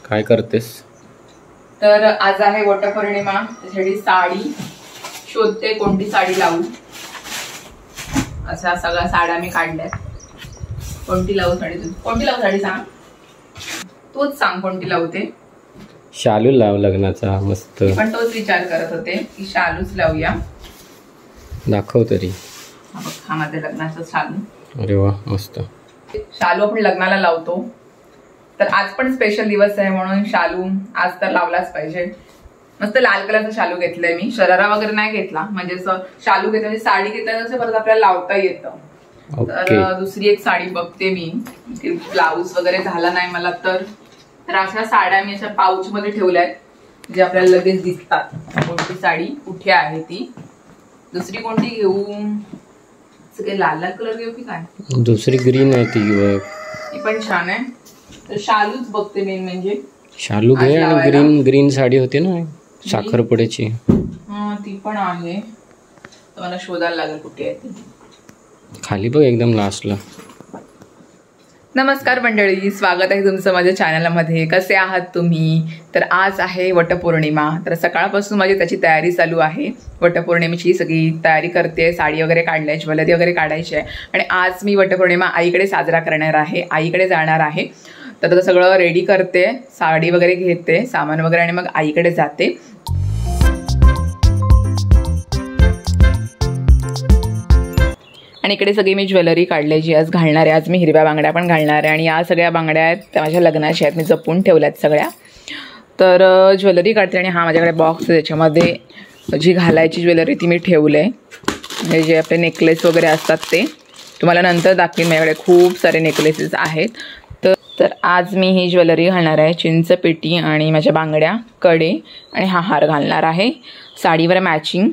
काय करतेस? तर आज आहे वटपौर्णिमा, त्यासाठी साडी शोधते, कोणती साडी लावू. अशा सगळ्या साड्या मी काढल्यात. कोणती लावू साडी? कोणती लावू साडी सांग, तूच सांग कोणती लावते. शालू लाव लग्नाचा मस्त. पण तोच विचार करत होते की शालूच लावूया. दाखव तरी. हा माझ्या लग्नाचा शालू. अरे वा मस्त. शालू आपण लग्नाला लावतो, तर आज पण स्पेशल दिवस आहे म्हणून शालू आज तर लावलाच पाहिजे. मस्त लाल कलरचा शालू घेतलाय मी, शरारा वगैरे नाही घेतला. म्हणजे शालू घेतला म्हणजे साडी घेतल्यानंतर परत आपल्याला लावता येतं. तर दुसरी एक साडी बघते मी, ब्लाऊज वगैरे झाला नाही मला तर अशा साड्या मी अशा पाऊच मध्ये ठेवल्यात जे आपल्याला लगेच दिसतात. कोणती साडी कुठे आहे ती. दुसरी कोणती घेऊ? सगळे लाल लाल कलर घेऊ की काय? दुसरी ग्रीन आहे ती पण छान आहे. तर शालूच बघते मेन म्हणजे. शालू घे. आणि ग्रीन साडी होती ना साखरपुड्याची, ती पण आहे. तर मला शोधायला लागेल कुठे आहे ती. खाली बघ एकदम लास्टला. नमस्कार मंडळी, स्वागत आहे तुमचं माझ्या चॅनलमध्ये. कसे आहात तुम्ही? तर आज आहे वटपौर्णिमा, तर सकाळपासून माझी त्याची तयारी चालू आहे. वटपौर्णिमेची सगळी तयारी करते, साडी वगैरे काढली, ज्वेलरी वगैरे काढायची आहे. आणि आज मी वटपौर्णिमा आईकडे साजरा करणार आहे, आईकडे जाणार आहे. तर सगळं रेडी करते, साडी वगैरे घेते, सामान वगैरे, आणि मग आईकडे जाते. आणि इकडे सगळी मी ज्वेलरी काढली जी आज घालणार आहे. आज मी हिरव्या बांगड्या पण घालणार आहे आणि या सगळ्या बांगड्या आहेत त्या माझ्या लग्नाच्या आहेत, मी जपून ठेवल्यात सगळ्या. तर ज्वेलरी काढते. आणि हा माझ्याकडे बॉक्स आहे, त्याच्यामध्ये जी घालायची ज्वेलरी ती मी ठेवलं आहे. म्हणजे जे आपले नेकलेस वगैरे असतात ते तुम्हाला नंतर दाखवेन. माझ्याकडे खूप सारे नेकलेसेस आहेत. तर आज मी ही ज्वेलरी घालणार आहे, चिंचपेटी आणि माझ्या बांगड्या, कडे आणि हा हार घालणार आहे साडीवर मॅचिंग.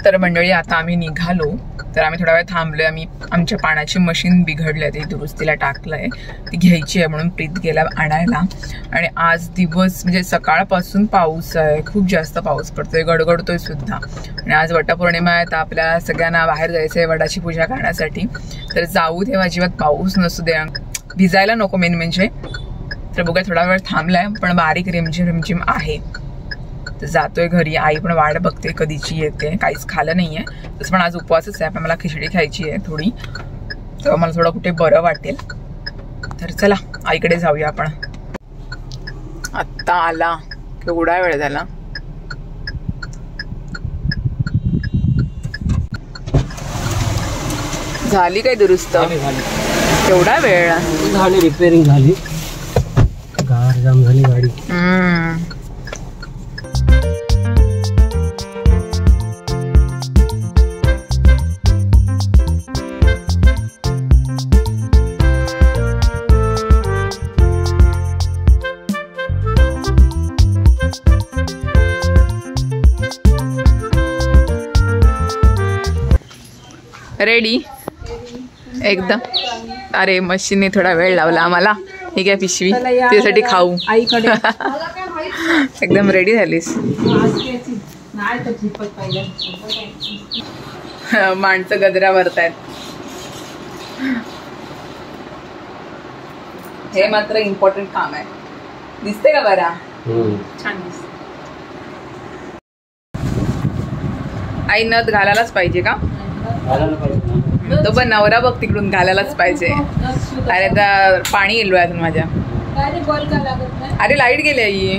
तर मंडळी आता आम्ही निघालो. तर आम्ही थोडा वेळ थांबलोय. आम्ही आमच्या पाण्याची मशीन बिघडली आहे, ती दुरुस्तीला टाकलं आहे, ती घ्यायची आहे म्हणून प्रीत गेला आणायला. आणि आज दिवस म्हणजे सकाळपासून पाऊस आहे, खूप जास्त पाऊस पडतोय, गडगडतोय सुद्धा. आणि आज वटपौर्णिमा आहे, तर आपल्या सगळ्यांना बाहेर जायचं आहे वडाची पूजा करण्यासाठी. तर जाऊ दे, अजिबात पाऊस नसू दे, भिजायला नको मेन म्हणजे. तर बघा थोडा वेळ थांबलाय, पण बारीक रिमझिम आहे. तर जातोय घरी. आई पण वाट बघते कधीची येते, काहीच खाल्लं नाहीये. तसं पण आज उपवासच आहे, पण मला खिचडी खायची आहे थोडी, तेव्हा मला थोडं कुठे बरं वाटेल. तर चला आईकडे जाऊया आपण. आत्ता आला, केवढा वेळ झाला. झाली काय दुरुस्त? केवढा वेळ झाली, रिपेअरिंग झाली, गार जाम झाली गाडी. रेडी एकदम. अरे मशीनने थोडा वेळ लावला आम्हाला. ही काय पिशवी, त्यासाठी खाऊ. एकदम रेडी झालीस. माणसं गजरा भरतायत. हे मात्र इम्पॉर्टंट काम आहे. दिसते का बरा? छान दिसते. आई नथ घालायलाच पाहिजे का? तो पण नवरा बघ तिकडून घालायलाच पाहिजे. अरे आता पाणी येईल अजून माझ्या. अरे लाईट गेली आई.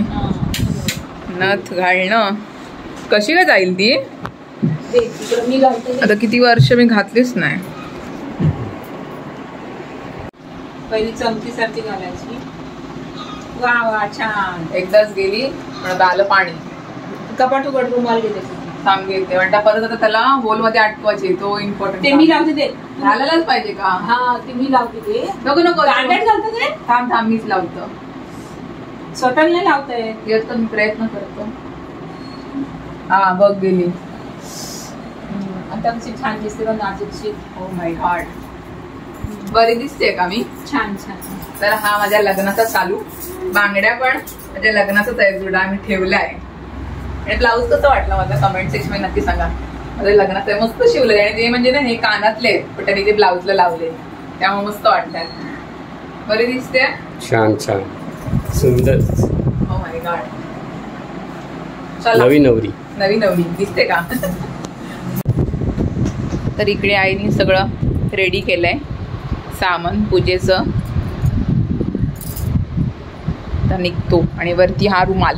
नथ घालणं कशी काय जाईल ती? आता किती वर्ष मी घातलीच नाही. पहिली चमची सारखी घालायची. वा वा छान. एकदाच गेली पण आता आलं पाणी. कपाट उघड, रुमाल घेते थांब घेते. म्हणता परत आता त्याला होल मध्ये अटकवायचे, तो इम्पॉर्टंट. ते मी लावते, ते घालायलाच पाहिजे का? हा ते मी लावते. ते नको नको गांडेट घालतो ते. थांब मीच लावतो. स्वतः नाही लावताय. येतो मी, प्रयत्न करतो. हा बघ गेली. आता कशी छान दिसते का नाजूकशी. ओ माय गॉड, बरी दिसते का मी? छान छान. तर हा माझ्या लग्नाचा चालू. बांगड्या पण माझ्या लग्नाचाच आहे, जुडा आम्ही ठेवलाय. आणि ब्लाऊज कसं वाटलं माझा कमेंट सेक्शन मध्ये नक्की सांगा. माझ्या लग्नात मस्त शिवले. आणि ते म्हणजे ना हे कानातले पण त्यांनी ते ब्लाऊजला लावले, त्यामुळे मस्त वाटतात. बरी दिसते. छान छान सुंदर. Oh my God. चला नवी नवरी दिसते का? तर इकडे आईने सगळं रेडी केलंय सामान पूजेचं. तर निघतो आणि वरती हा रुमाल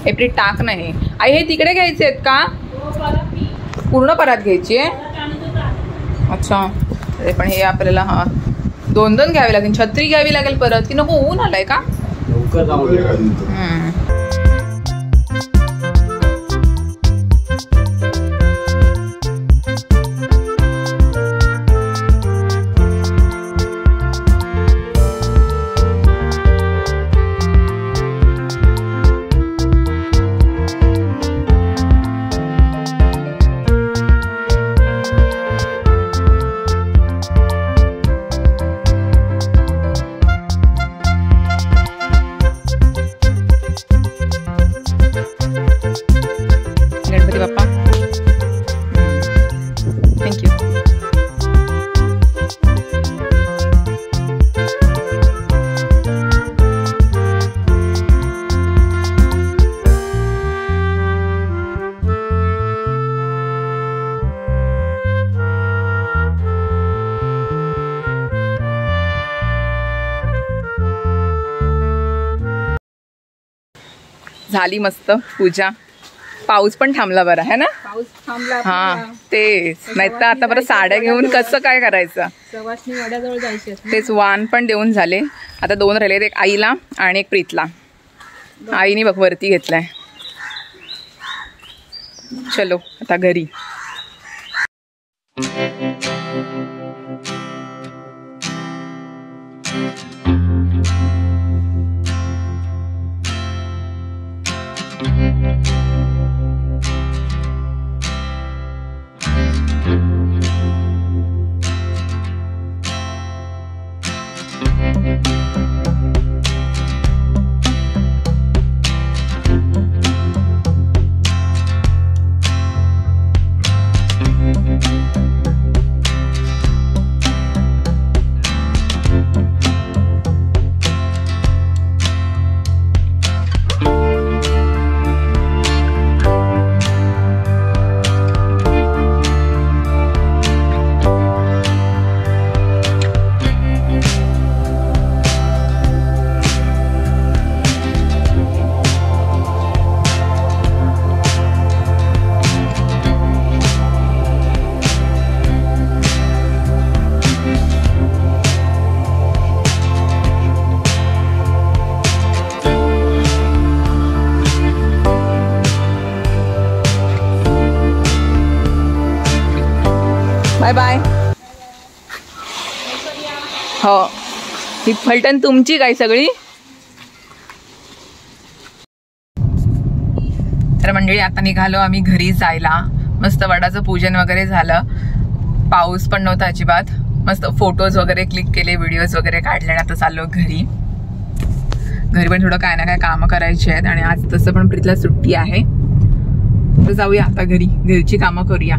एप्रिल टाक नाही. आई हे तिकडे घ्यायचे आहेत का? पूर्ण परत घ्यायची आहे. अच्छा पण हे आपल्याला हा 2 घ्यावे लागेल. छत्री घ्यावी लागेल परत की नको? ऊन आलाय का? गणपती बाप्पा थँक्यू. झाली मस्त पूजा. पाऊस पण थांबला बरा है ना? पाऊस थांबला. हा तेच. नाही तर आता बरं साड्या घेऊन कसं काय करायचं? सवासणी वड्याजवळ जायचे. तेच. वाण पण देऊन झाले. आता 2 राहिले, एक आईला आणि एक प्रीतला. आईने बघ वरती घेतलाय. चलो आता घरी. Bye bye. हो ही फलटण तुमची काय सगळी? तर मंडळी आता निघालो आम्ही घरी जायला. मस्त वडाचं पूजन वगैरे झालं. पाऊस पण नव्हता अजिबात. मस्त फोटोज वगैरे क्लिक केले, व्हिडिओज वगैरे काढले आणि आता चाललो घरी. घरी पण थोडं काय ना काय कामं करायची आहेत आणि आज तसं पण प्रीतला सुट्टी आहे. तर जाऊया आता घरी, घरची कामं करूया.